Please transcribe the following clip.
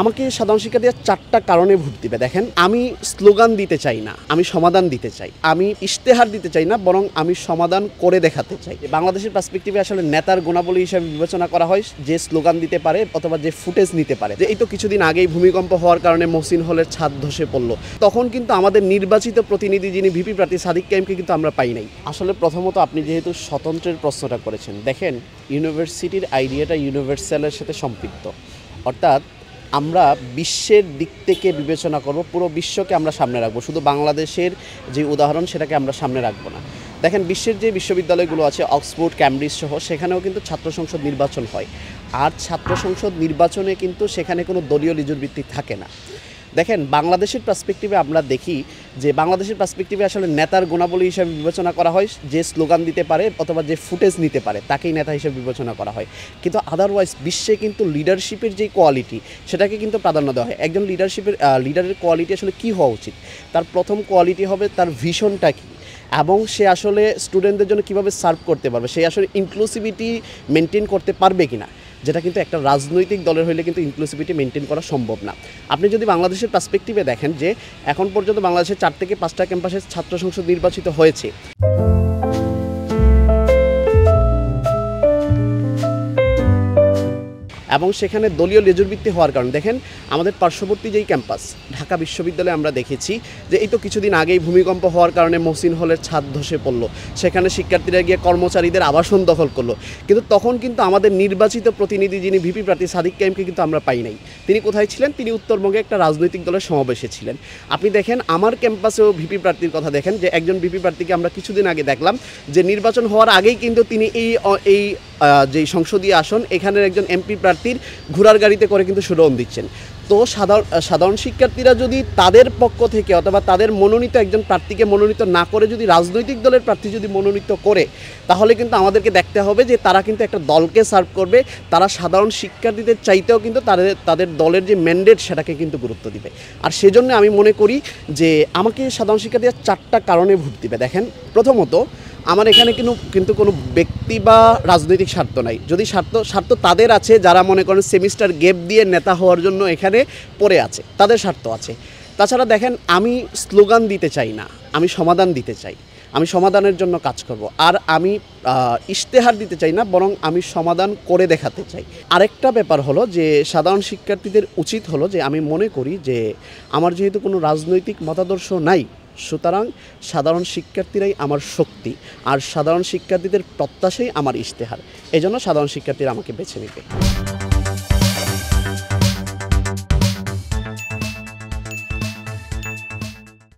আমাকে সাধারণ শিক্ষার্থীরা ৪টা কারণে ভোট দিবে। দেখেন, আমি স্লোগান দিতে চাই না, আমি সমাধান দিতে চাই। আমি ইশতেহার দিতে চাই না, বরং আমি সমাধান করে দেখাতে চাই। বাংলাদেশের পার্সপেক্টিভে আসলে নেতার গুণাবলী হিসেবে বিবেচনা করা হয় যে স্লোগান দিতে পারে অথবা যে ফুটেজ নিতে পারে। যে এই তো কিছুদিন আগেই ভূমিকম্প হওয়ার কারণে মহসিন হলের ছাদ ধসে পড়ল, তখন কিন্তু আমাদের নির্বাচিত প্রতিনিধি যিনি ভিপি প্রার্থী সাদিক কাইমকে কিন্তু আমরা পাই নাই। আসলে প্রথমত আপনি যেহেতু স্বতন্ত্রের প্রশ্নটা করেছেন, দেখেন ইউনিভার্সিটির আইডিয়াটা ইউনিভার্সালের সাথে সম্পৃক্ত, অর্থাৎ আমরা বিশ্বের দিক থেকে বিবেচনা করব, পুরো বিশ্বকে আমরা সামনে রাখবো, শুধু বাংলাদেশের যে উদাহরণ সেটাকে আমরা সামনে রাখবো না। দেখেন, বিশ্বের যে বিশ্ববিদ্যালয়গুলো আছে অক্সফোর্ড, ক্যামব্রিজ সহ, সেখানেও কিন্তু ছাত্র সংসদ নির্বাচন হয়। আর ছাত্র সংসদ নির্বাচনে কিন্তু সেখানে কোনো দলীয় লিজুর ভিত্তি থাকে না। দেখেন, বাংলাদেশের পার্সপেক্টিভে আমরা দেখি যে বাংলাদেশের পার্সপেক্টিভে আসলে নেতার গুণাবলী হিসেবে বিবেচনা করা হয় যে স্লোগান দিতে পারে অথবা যে ফুটেজ নিতে পারে তাকেই নেতা হিসেবে বিবেচনা করা হয়। কিন্তু আদারওয়াইজ বিশ্বে কিন্তু লিডারশিপের যেই কোয়ালিটি সেটাকে কিন্তু প্রাধান্য দেওয়া হয়। একজন লিডারের কোয়ালিটি আসলে কী হওয়া উচিত, তার প্রথম কোয়ালিটি হবে তার ভিশনটা কী, এবং সে আসলে স্টুডেন্টদের জন্য কীভাবে সার্ভ করতে পারবে, সে আসলে ইনক্লুসিভিটি মেনটেন করতে পারবে কিনা, যেটা কিন্তু একটা রাজনৈতিক দলের হইলে কিন্তু ইনক্লুসিভিটি মেনটেন করা সম্ভব না। আপনি যদি বাংলাদেশের পার্সপেক্টিভে দেখেন যে এখন পর্যন্ত বাংলাদেশের 4 থেকে 5টা ক্যাম্পাসে ছাত্র সংসদ নির্বাচিত হয়েছে, এবং সেখানে দলীয় লেজুরভিত্তি হওয়ার কারণে দেখেন আমাদের পার্শ্ববর্তী যেই ক্যাম্পাস ঢাকা বিশ্ববিদ্যালয়ে আমরা দেখেছি যে এই তো কিছুদিন আগেই ভূমিকম্প হওয়ার কারণে মহসিন হলের ছাদ ধসে পড়ল, সেখানে শিক্ষার্থীরা গিয়ে কর্মচারীদের আবাসন দখল করলো, কিন্তু তখন কিন্তু আমাদের নির্বাচিত প্রতিনিধি যিনি ভিপি প্রার্থী সাদিক কাইমকে কিন্তু আমরা পাই নাই। তিনি কোথায় ছিলেন? তিনি উত্তরবঙ্গে একটা রাজনৈতিক দলের সমাবেশে ছিলেন। আপনি দেখেন আমার ক্যাম্পাসেও ভিপি প্রার্থীর কথা দেখেন যে একজন ভিপি প্রার্থীকে আমরা কিছুদিন আগে দেখলাম যে নির্বাচন হওয়ার আগেই কিন্তু তিনি এই যেই সংসদীয় আসন এখানের একজন এমপি প্রার্থীর ঘোড়ার গাড়িতে করে কিন্তু সুরন দিচ্ছেন। তো সাধারণ শিক্ষার্থীরা যদি তাদের পক্ষ থেকে অথবা তাদের মনোনীত একজন প্রার্থীকে মনোনীত না করে যদি রাজনৈতিক দলের প্রার্থী যদি মনোনীত করে, তাহলে কিন্তু আমাদেরকে দেখতে হবে যে তারা কিন্তু একটা দলকে সার্ভ করবে, তারা সাধারণ শিক্ষার্থীদের চাইতেও কিন্তু তাদের দলের যে ম্যান্ডেট সেটাকে কিন্তু গুরুত্ব দিবে। আর সেজন্য আমি মনে করি যে আমাকে সাধারণ শিক্ষার্থীরা 4টা কারণে ভোট দিবে। দেখেন, প্রথমত আমার এখানে কিন্তু কোনো ব্যক্তি বা রাজনৈতিক স্বার্থ নাই। যদি স্বার্থ তাদের আছে যারা মনে করেন সেমিস্টার গ্যাপ দিয়ে নেতা হওয়ার জন্য এখানে পড়ে আছে, তাদের স্বার্থ আছে। তাছাড়া দেখেন, আমি স্লোগান দিতে চাই না, আমি সমাধান দিতে চাই, আমি সমাধানের জন্য কাজ করব। আর আমি ইশতেহার দিতে চাই না, বরং আমি সমাধান করে দেখাতে চাই। আরেকটা ব্যাপার হলো যে সাধারণ শিক্ষার্থীদের উচিত হলো যে আমি মনে করি যে আমার যেহেতু কোনো রাজনৈতিক মতাদর্শ নাই, সুতরাং সাধারণ শিক্ষার্থীরাই আমার শক্তি, আর সাধারণ শিক্ষার্থীদের প্রত্যাশাই আমার ইশতেহার। এজন্য সাধারণ শিক্ষার্থীরা আমাকে বেছে নেবে।